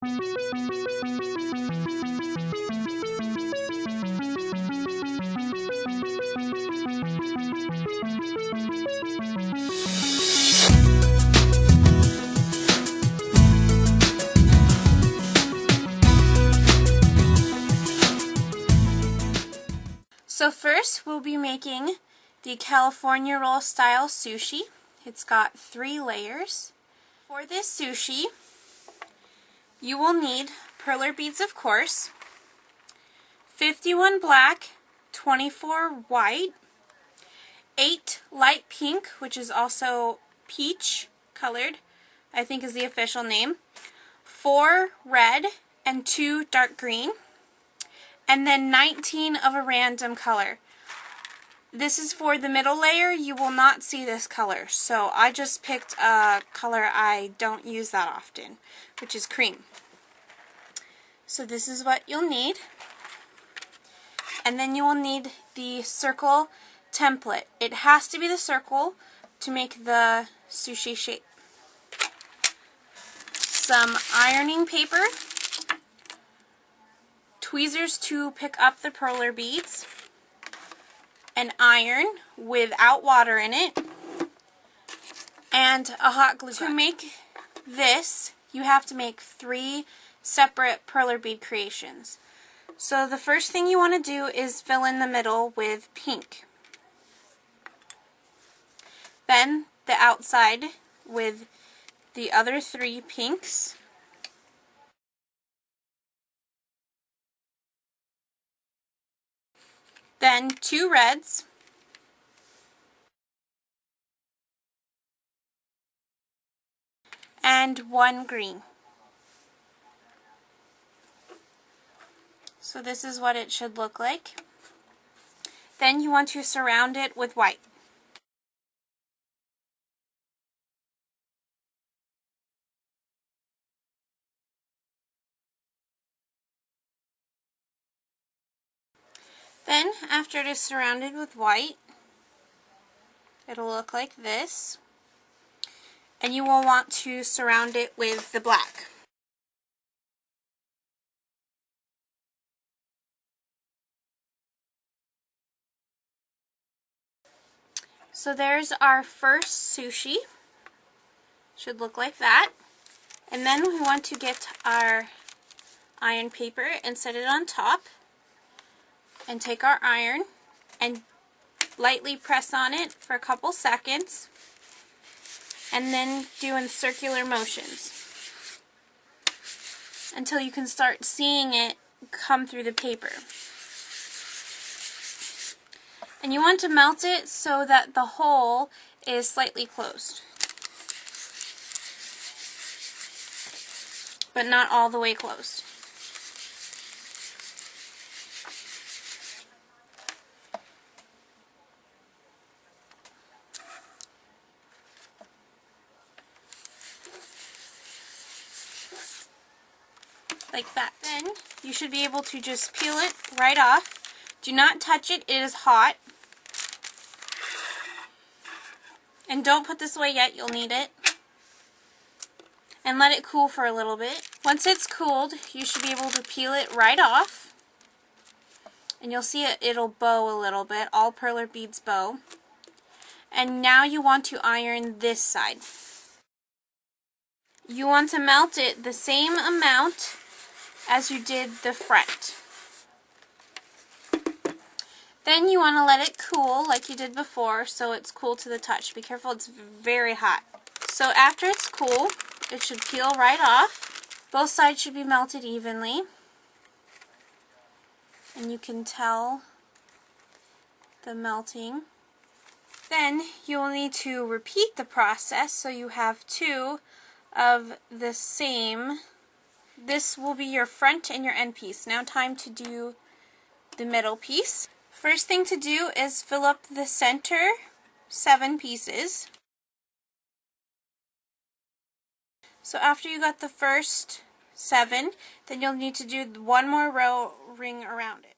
So first we'll be making the California roll style sushi. It's got 3 layers. For this sushi, you will need perler beads, of course, 51 black, 24 white, 8 light pink, which is also peach colored, I think is the official name, 4 red, and 2 dark green, and then 19 of a random color. This is for the middle layer. You will not see this color, so I just picked a color I don't use that often, which is cream. So this is what you'll need. And then you will need the circle template. It has to be the circle to make the sushi shape. Some ironing paper, tweezers to pick up the perler beads, an iron without water in it, and a hot glue gun. To make this, you have to make 3 separate perler bead creations. So the first thing you want to do is fill in the middle with pink. Then the outside with the other 3 pinks. Then 2 reds. And 1 green. So this is what it should look like. Then you want to surround it with white. Then, after it is surrounded with white, it'll look like this. And you will want to surround it with the black. So there's our first sushi. Should look like that. And then we want to get our iron paper and set it on top. And take our iron and lightly press on it for a couple seconds. And then do in circular motions until you can start seeing it come through the paper. And you want to melt it so that the hole is slightly closed, but not all the way closed. Like that. Then you should be able to just peel it right off. Do not touch it, it is hot. And don't put this away yet, you'll need it. And let it cool for a little bit. Once it's cooled, you should be able to peel it right off. And you'll see it'll bow a little bit. All perler beads bow. And now you want to iron this side. You want to melt it the same amount as you did the front. Then you want to let it cool like you did before, so it's cool to the touch. Be careful, it's very hot. So after it's cool, it should peel right off. Both sides should be melted evenly. And you can tell the melting. Then you will need to repeat the process so you have 2 of the same. This will be your front and your end piece. Now time to do the middle piece. First thing to do is fill up the center 7 pieces. So after you got the first 7, then you'll need to do 1 more row ring around it.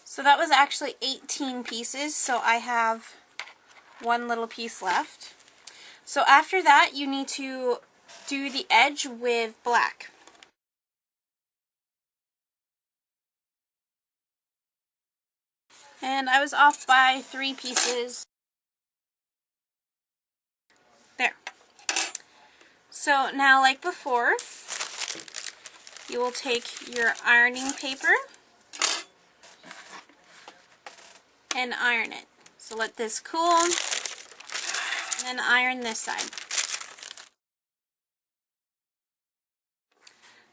So that was actually 18 pieces, so I have one little piece left. So after that, you need to do the edge with black. And I was off by 3 pieces. There. So now, like before, you will take your ironing paper and iron it. So let this cool, and then iron this side.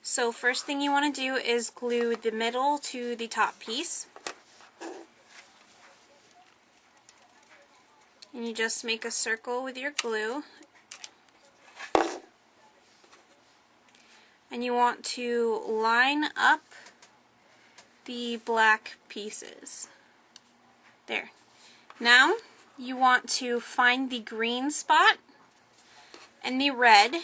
So first thing you want to do is glue the middle to the top piece. And you just make a circle with your glue. And you want to line up the black pieces. There. Now you want to find the green spot and the red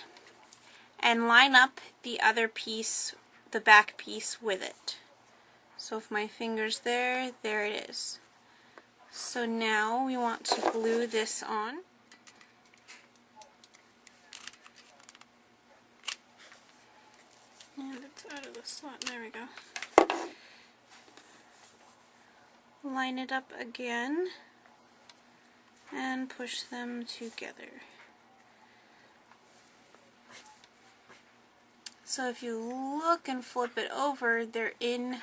and line up the other piece, the back piece, with it. So if my finger's there, there it is. So now we want to glue this on. And it's out of the slot. There we go. Line it up again and push them together. So if you look and flip it over, they're in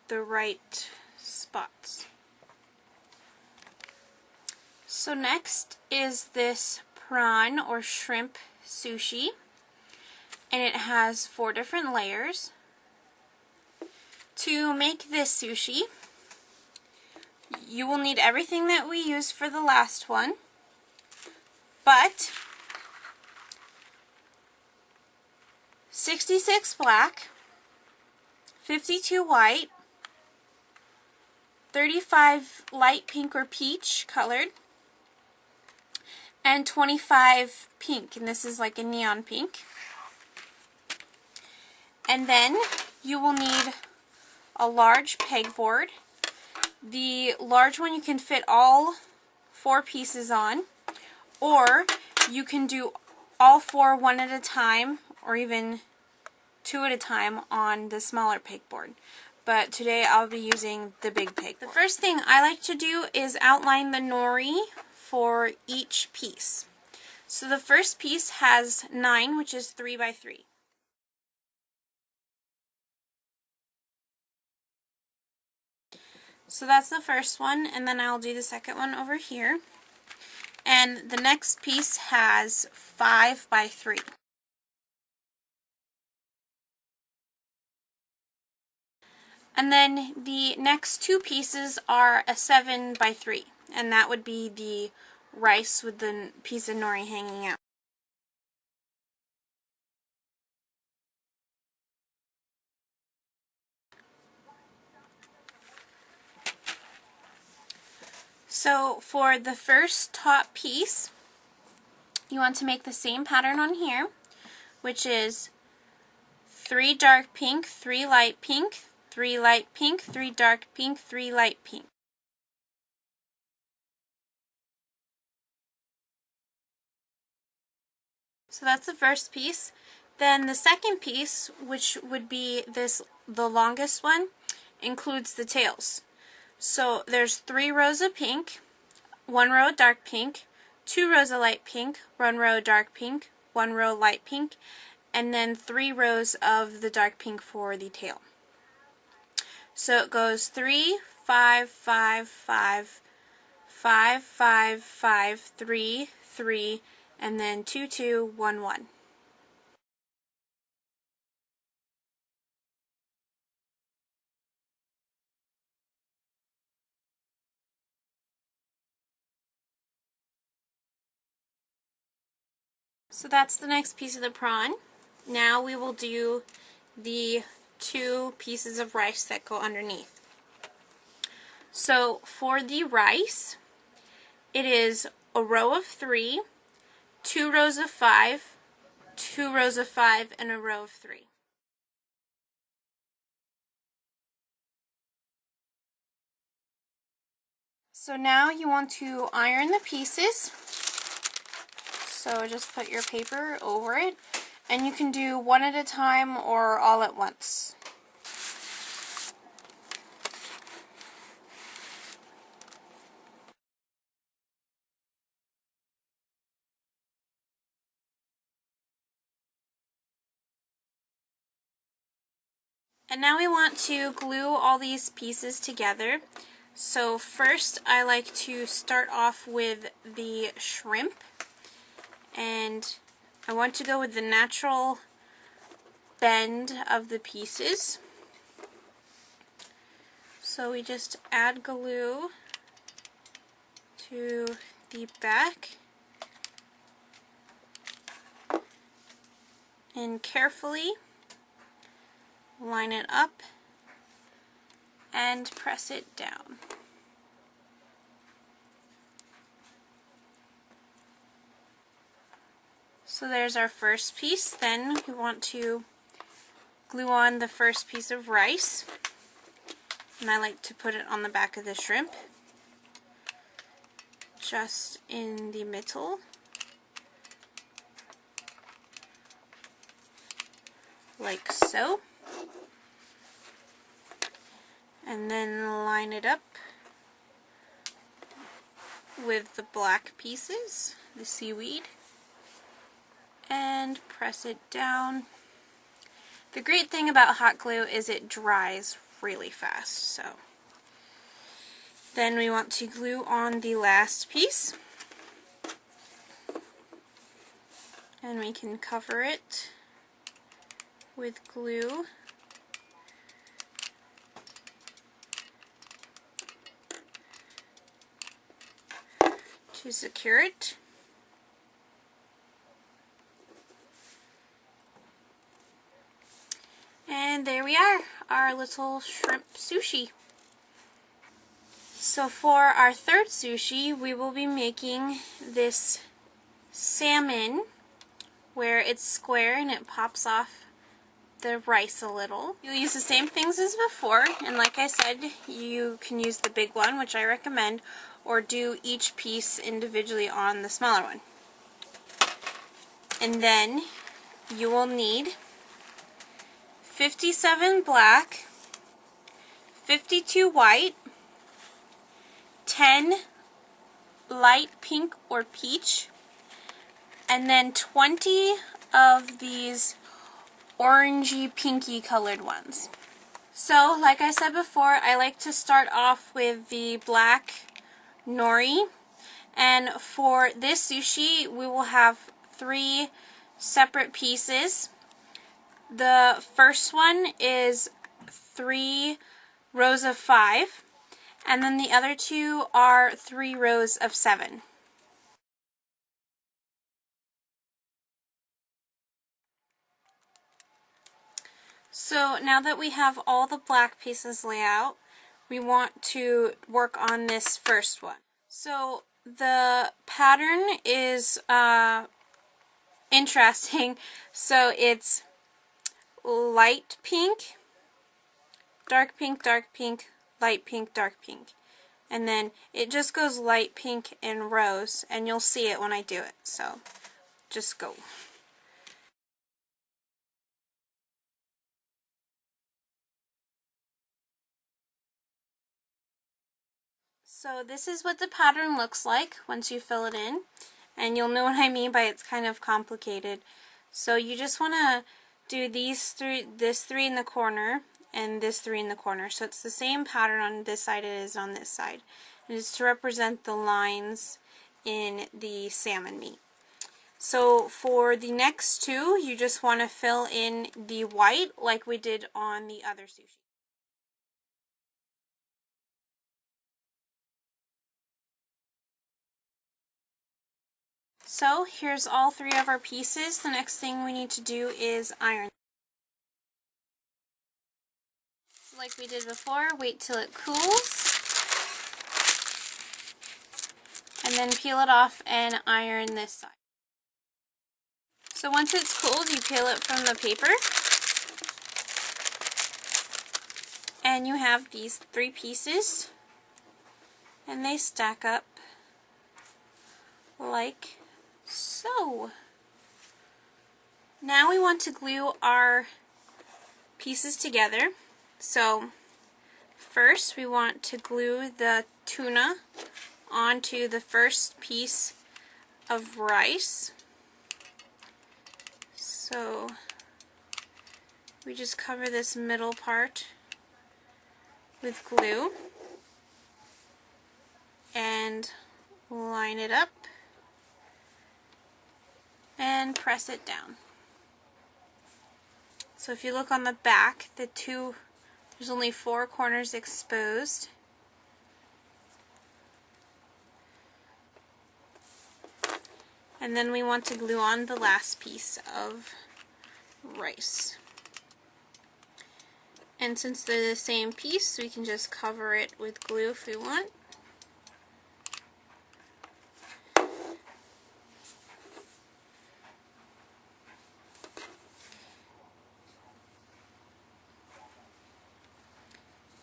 the right spots. So next is this prawn or shrimp sushi, and it has 4 different layers. To make this sushi, you will need everything that we used for the last one, but 66 black, 52 white, 35 light pink or peach colored, and 25 pink, and this is like a neon pink. And then you will need a large pegboard. The large one you can fit all 4 pieces on, or you can do all 4 one at a time, or even 2 at a time on the smaller pegboard. But today I'll be using the big pegboard. The first thing I like to do is outline the nori for each piece. So the first piece has 9, which is 3 by 3. So that's the first one, and then I'll do the second one over here. And the next piece has 5 by 3. And then the next 2 pieces are a 7 by 3, and that would be the rice with the piece of nori hanging out. So for the first top piece, you want to make the same pattern on here, which is 3 dark pink, 3 light pink, 3 light pink, 3 dark pink, 3 light pink. So that's the first piece. Then the second piece, which would be the longest one, includes the tails. So there's 3 rows of pink, 1 row of dark pink, 2 rows of light pink, 1 row of dark pink, 1 row light pink, and then 3 rows of the dark pink for the tail. So it goes 3, 5, 5, 5, 5, 5, 5, 3, 3, and then 2, 2, 1, 1. So that's the next piece of the prawn. Now we will do the 2 pieces of rice that go underneath. So for the rice, it is a row of 3, 2 rows of 5, 2 rows of 5, and a row of 3. So now you want to iron the pieces. So just put your paper over it, and you can do one at a time or all at once. And now we want to glue all these pieces together. So first I like to start off with the shrimp, and I want to go with the natural bend of the pieces. So we just add glue to the back and carefully line it up and press it down. So there's our first piece. Then we want to glue on the first piece of rice, and I like to put it on the back of the shrimp, just in the middle, like so. And then line it up with the black pieces, the seaweed, and press it down. The great thing about hot glue is it dries really fast. So then we want to glue on the last piece, and we can cover it with glue. To secure it. And there we are, our little shrimp sushi. So for our third sushi, we will be making this salmon where it's square and it pops off the rice a little. You'll use the same things as before, and like I said, you can use the big one, which I recommend, or do each piece individually on the smaller one. And then you will need 57 black, 52 white, 10 light pink or peach, and then 20 of these orangey pinky colored ones. So like I said before, I like to start off with the black nori, and for this sushi we will have 3 separate pieces. The first one is 3 rows of 5, and then the other 2 are 3 rows of 7. So now that we have all the black pieces laid out, we want to work on this first one. So the pattern is interesting. So it's light pink, dark pink, light pink, dark pink. And then it just goes light pink in rows, and you'll see it when I do it. So just go. So this is what the pattern looks like once you fill it in, and you'll know what I mean by it's kind of complicated. So you just want to do this 3 in the corner and this 3 in the corner. So it's the same pattern on this side as on this side. And it's to represent the lines in the salmon meat. So for the next 2, you just want to fill in the white like we did on the other sushi. So here's all 3 of our pieces. The next thing we need to do is iron. So like we did before, wait till it cools, and then peel it off and iron this side. So once it's cooled, you peel it from the paper, and you have these 3 pieces, And they stack up like so. Now we want to glue our pieces together. So first we want to glue the tuna onto the first piece of rice. So we just cover this middle part with glue and line it up and press it down. So if you look on the back, there's only 4 corners exposed. And then we want to glue on the last piece of rice. And since they're the same piece, we can just cover it with glue if we want.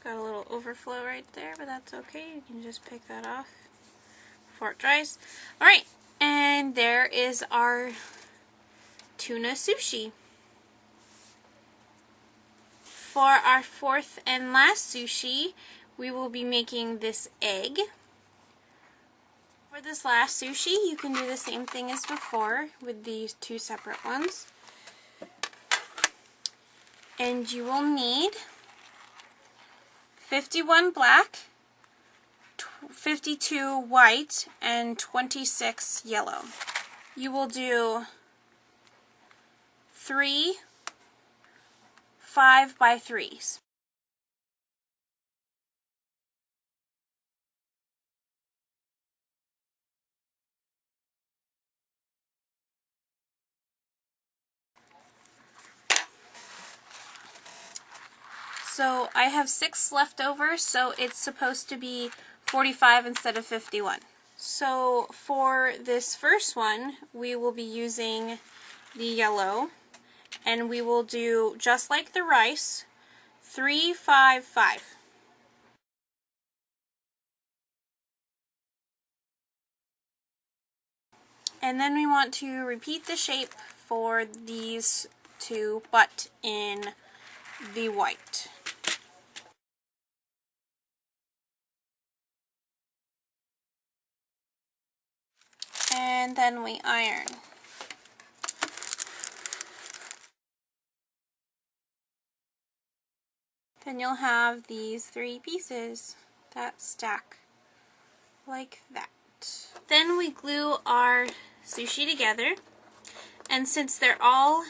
Got a little overflow right there, but that's okay. You can just pick that off before it dries. Alright, and there is our tuna sushi. For our 4th and last sushi, we will be making this egg. For this last sushi, you can do the same thing as before with these 2 separate ones. And you will need 51 black, 52 white, and 26 yellow. You will do 3 5x3s. So I have 6 left over, so it's supposed to be 45 instead of 51. So for this first one, we will be using the yellow, and we will do, just like the rice, 3 5 5. And then we want to repeat the shape for these 2, but in the white. And then we iron. Then you'll have these 3 pieces that stack like that. Then we glue our sushi together, and since they're all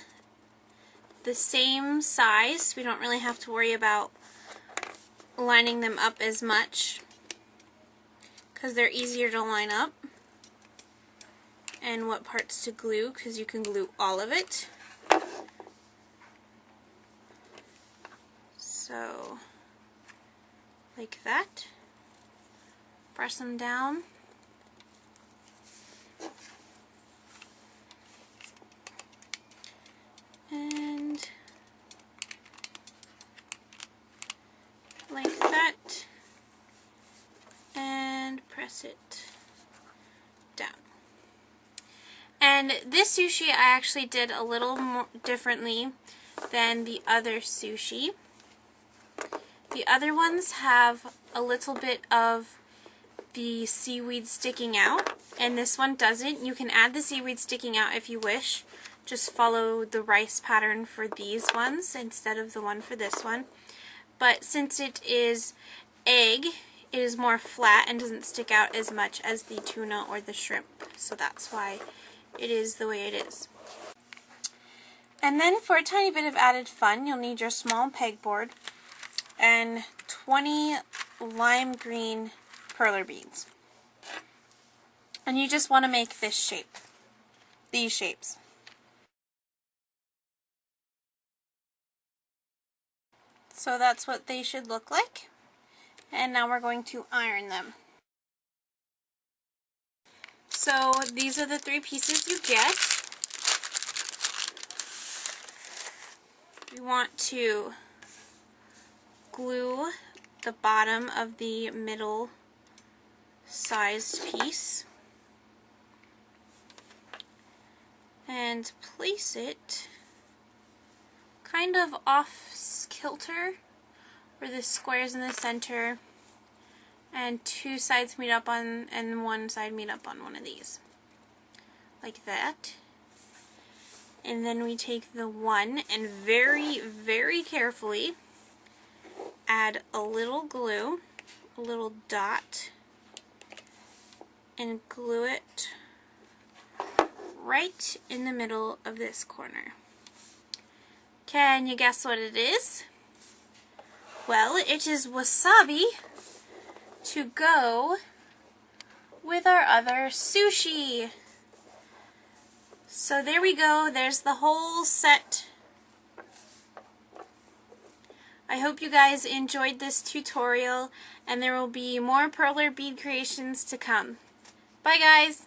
the same size, we don't really have to worry about lining them up as much because they're easier to line up, and what parts to glue because you can glue all of it. So like that, press them down, and like that, and press it down. And this sushi I actually did a little more differently than the other sushi. The other ones have a little bit of the seaweed sticking out, and this one doesn't. You can add the seaweed sticking out if you wish. Just follow the rice pattern for these ones instead of the one for this one. But since it is egg, it is more flat and doesn't stick out as much as the tuna or the shrimp. So that's why it is the way it is. And then for a tiny bit of added fun, you'll need your small pegboard and 20 lime green perler beads. And you just want to make this shape, these shapes. So that's what they should look like. And now we're going to iron them. So these are the 3 pieces you get. You want to glue the bottom of the middle sized piece and place it kind of off kilter where the squares in the center and two sides meet up on, and one side meet up on one of these. Like that. And then we take the one and very, very carefully add a little glue, a little dot, and glue it right in the middle of this corner. Can you guess what it is? Well, it is wasabi to go with our other sushi. So there we go, there's the whole set. I hope you guys enjoyed this tutorial, and there will be more Perler bead creations to come. Bye guys!